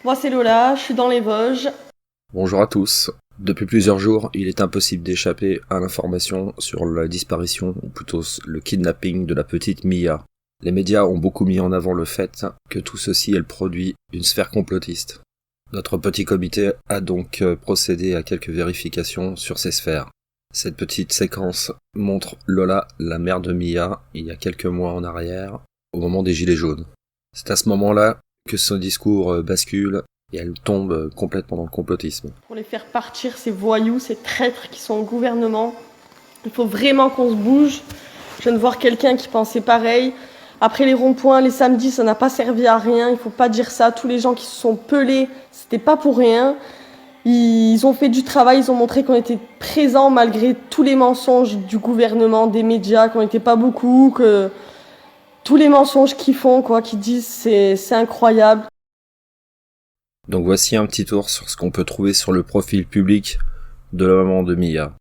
Moi c'est Lola, je suis dans les Vosges. Bonjour à tous. Depuis plusieurs jours, il est impossible d'échapper à l'information sur la disparition, ou plutôt le kidnapping de la petite Mia. Les médias ont beaucoup mis en avant le fait que tout ceci est le produit d'une sphère complotiste. Notre petit comité a donc procédé à quelques vérifications sur ces sphères. Cette petite séquence montre Lola, la mère de Mia, il y a quelques mois en arrière, au moment des Gilets jaunes. C'est à ce moment-là que son discours bascule et elle tombe complètement dans le complotisme. Pour les faire partir, ces voyous, ces traîtres qui sont au gouvernement, il faut vraiment qu'on se bouge. Je viens de voir quelqu'un qui pensait pareil. Après les ronds-points, les samedis, ça n'a pas servi à rien. Il faut pas dire ça. Tous les gens qui se sont pelés, c'était pas pour rien. Ils ont fait du travail, ils ont montré qu'on était présents malgré tous les mensonges du gouvernement, des médias, qu'on n'était pas beaucoup, que tous les mensonges qu'ils font, qu'ils disent, c'est incroyable. Donc voici un petit tour sur ce qu'on peut trouver sur le profil public de la maman de Mia.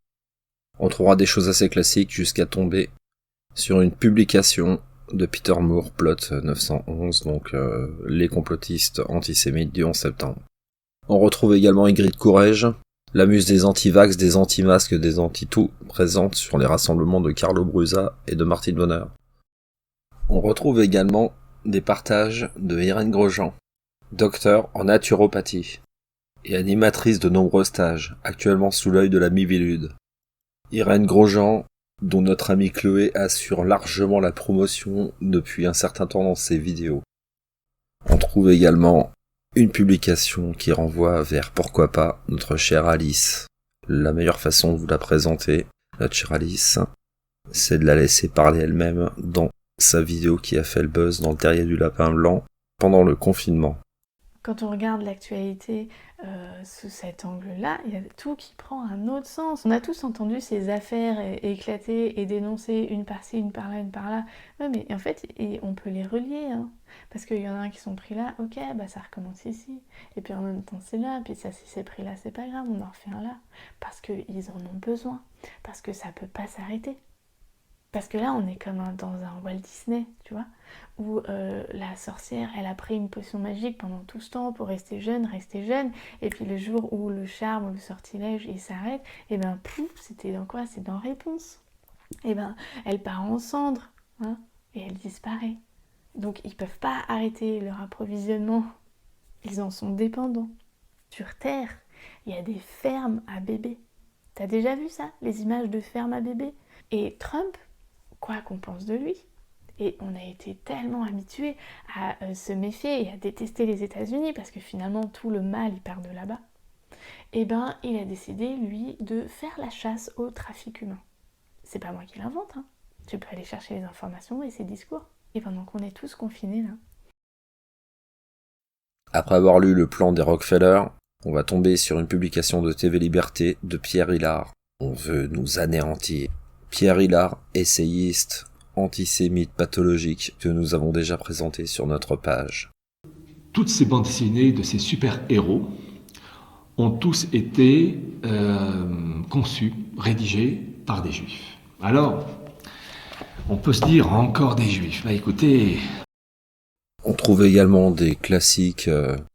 On trouvera des choses assez classiques jusqu'à tomber sur une publication de Peter Moore, Plot 911, donc les complotistes antisémites du 11 septembre. On retrouve également Ygritte Courrèges, la muse des anti-vax, des anti-masques, des anti-tout, présente sur les rassemblements de Carlo Brusa et de Martine Bonheur. On retrouve également des partages de Irène Grosjean, docteur en naturopathie et animatrice de nombreux stages, actuellement sous l'œil de la Mivilude. Irène Grosjean, dont notre amie Chloé assure largement la promotion depuis un certain temps dans ses vidéos. On trouve également une publication qui renvoie vers, pourquoi pas, notre chère Alice. La meilleure façon de vous la présenter, notre chère Alice, c'est de la laisser parler elle-même dans sa vidéo qui a fait le buzz dans le terrier du lapin blanc pendant le confinement. Quand on regarde l'actualité sous cet angle-là, il y a tout qui prend un autre sens. On a tous entendu ces affaires éclater et dénoncer une par-ci, une par-là, une par-là. Ouais, mais en fait, on peut les relier, hein, parce qu'il y en a un qui sont pris là, ok, bah ça recommence ici. Et puis en même temps, c'est là, puis ça, si c'est pris là, c'est pas grave, on en refait un là. Parce qu'ils en ont besoin, parce que ça peut pas s'arrêter. Parce que là, on est comme dans un Walt Disney, tu vois, où la sorcière, elle a pris une potion magique pendant tout ce temps pour rester jeune, et puis le jour où le charme ou le sortilège, il s'arrête, et ben pouf, c'était dans quoi? C'est dans Réponse. Et ben, elle part en cendres, hein, et elle disparaît. Donc, ils peuvent pas arrêter leur approvisionnement. Ils en sont dépendants. Sur Terre, il y a des fermes à bébés. T'as déjà vu ça, les images de fermes à bébés? Et Trump, quoi qu'on pense de lui, et on a été tellement habitués à se méfier et à détester les États-Unis parce que finalement tout le mal il part de là-bas, et ben il a décidé lui de faire la chasse au trafic humain. C'est pas moi qui l'invente, hein. Tu peux aller chercher les informations et ses discours. Et pendant qu'on est tous confinés là. Après avoir lu le plan des Rockefeller, on va tomber sur une publication de TV Liberté de Pierre Hilard. On veut nous anéantir. Pierre Hilard, essayiste, antisémite pathologique, que nous avons déjà présenté sur notre page. Toutes ces bandes dessinées de ces super-héros ont tous été conçus, rédigés par des juifs. Alors, on peut se dire encore des juifs. Bah écoutez... On trouve également des classiques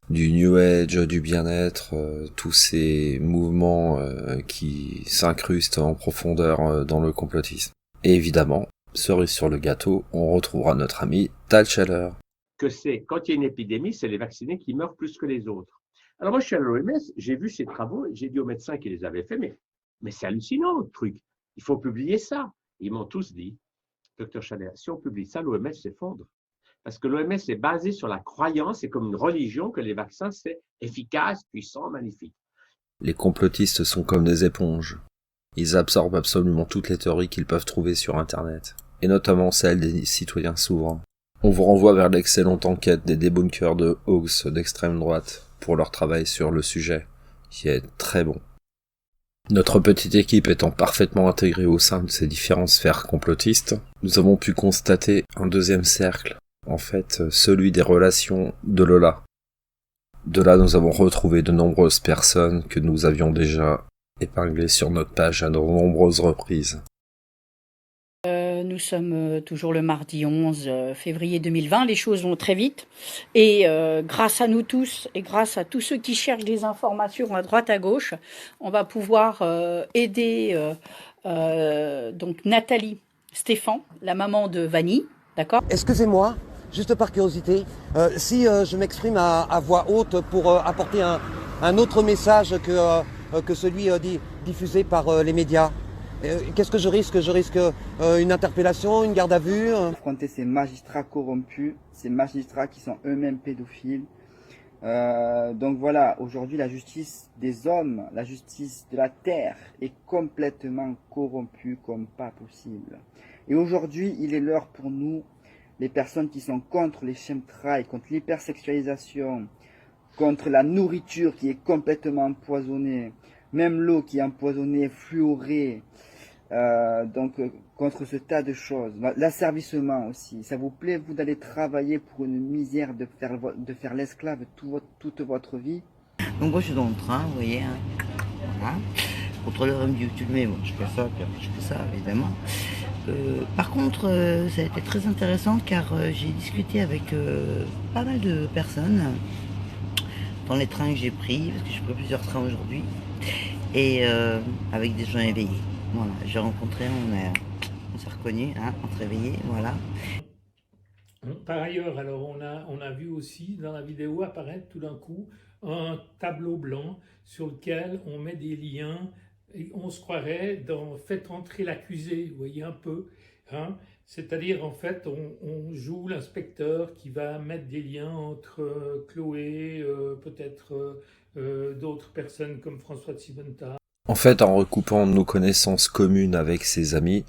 du New Age, du bien-être, tous ces mouvements qui s'incrustent en profondeur dans le complotisme. Et évidemment, cerise sur le gâteau, on retrouvera notre ami Tal Scheller. Que c'est, quand il y a une épidémie, c'est les vaccinés qui meurent plus que les autres. Alors moi, je suis à l'OMS, j'ai vu ces travaux, j'ai dit aux médecins qui les avaient faits, mais c'est hallucinant votre truc, il faut publier ça. Ils m'ont tous dit, docteur Scheller, si on publie ça, l'OMS s'effondre. Parce que l'OMS est basée sur la croyance, c'est comme une religion que les vaccins, c'est efficace, puissant, magnifique. Les complotistes sont comme des éponges. Ils absorbent absolument toutes les théories qu'ils peuvent trouver sur Internet, et notamment celles des citoyens souverains. On vous renvoie vers l'excellente enquête des débunkers de hoax d'extrême droite pour leur travail sur le sujet, qui est très bon. Notre petite équipe étant parfaitement intégrée au sein de ces différentes sphères complotistes, nous avons pu constater un deuxième cercle, en fait celui des relations de Lola. De là, nous avons retrouvé de nombreuses personnes que nous avions déjà épinglées sur notre page à de nombreuses reprises. Nous sommes toujours le mardi 11 février 2020. Les choses vont très vite. Et grâce à nous tous et grâce à tous ceux qui cherchent des informations à droite à gauche, on va pouvoir aider donc Nathalie Stéphan, la maman de Vanny. D'accord ? Excusez-moi, juste par curiosité, si je m'exprime à voix haute pour apporter un autre message que celui diffusé par les médias, qu'est-ce que je risque ? Je risque une interpellation, une garde à vue Affronter ces magistrats corrompus, ces magistrats qui sont eux-mêmes pédophiles. Donc voilà, aujourd'hui la justice des hommes, la justice de la terre est complètement corrompue comme pas possible. Et aujourd'hui, il est l'heure pour nous, les personnes qui sont contre les chemtrails, contre l'hypersexualisation, contre la nourriture qui est complètement empoisonnée, même l'eau qui est empoisonnée, fluorée, contre ce tas de choses. L'asservissement aussi. Ça vous plaît, vous, d'aller travailler pour une misère, de faire l'esclave toute votre vie? Donc moi je suis dans le train, vous voyez, hein. Voilà. Contrôleur me dit où tu le mets, moi je fais ça, puis après je fais ça, évidemment. Par contre, ça a été très intéressant car j'ai discuté avec pas mal de personnes dans les trains que j'ai pris, parce que j'ai pris plusieurs trains aujourd'hui, et avec des gens éveillés. Voilà, j'ai rencontré, on s'est reconnus, hein, entre éveillés, voilà. Par ailleurs, alors on a vu aussi dans la vidéo apparaître tout d'un coup un tableau blanc sur lequel on met des liens et on se croirait dans Faites entrer l'accusé, vous voyez un peu, hein? C'est-à-dire en fait on joue l'inspecteur qui va mettre des liens entre Chloé, peut-être d'autres personnes comme François de Sibonta. En fait, en recoupant nos connaissances communes avec ses amis,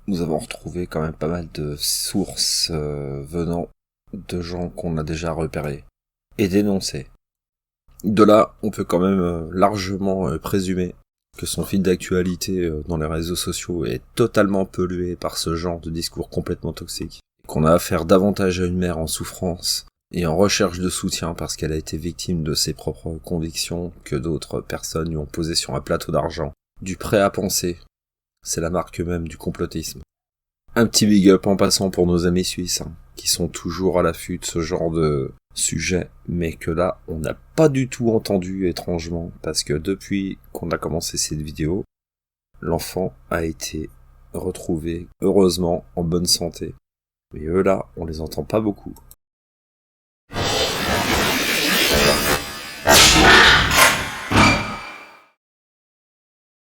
nous avons retrouvé quand même pas mal de sources venant de gens qu'on a déjà repérés et dénoncés. De là, on peut quand même largement présumer que son fil d'actualité dans les réseaux sociaux est totalement pollué par ce genre de discours complètement toxique, qu'on a affaire davantage à une mère en souffrance et en recherche de soutien parce qu'elle a été victime de ses propres convictions que d'autres personnes lui ont posé sur un plateau d'argent. Du prêt à penser, c'est la marque même du complotisme. Un petit big up en passant pour nos amis suisses, hein, qui sont toujours à l'affût de ce genre de sujet, mais que là, on n'a pas du tout entendu étrangement, parce que depuis qu'on a commencé cette vidéo, l'enfant a été retrouvé, heureusement, en bonne santé. Mais eux là, on les entend pas beaucoup.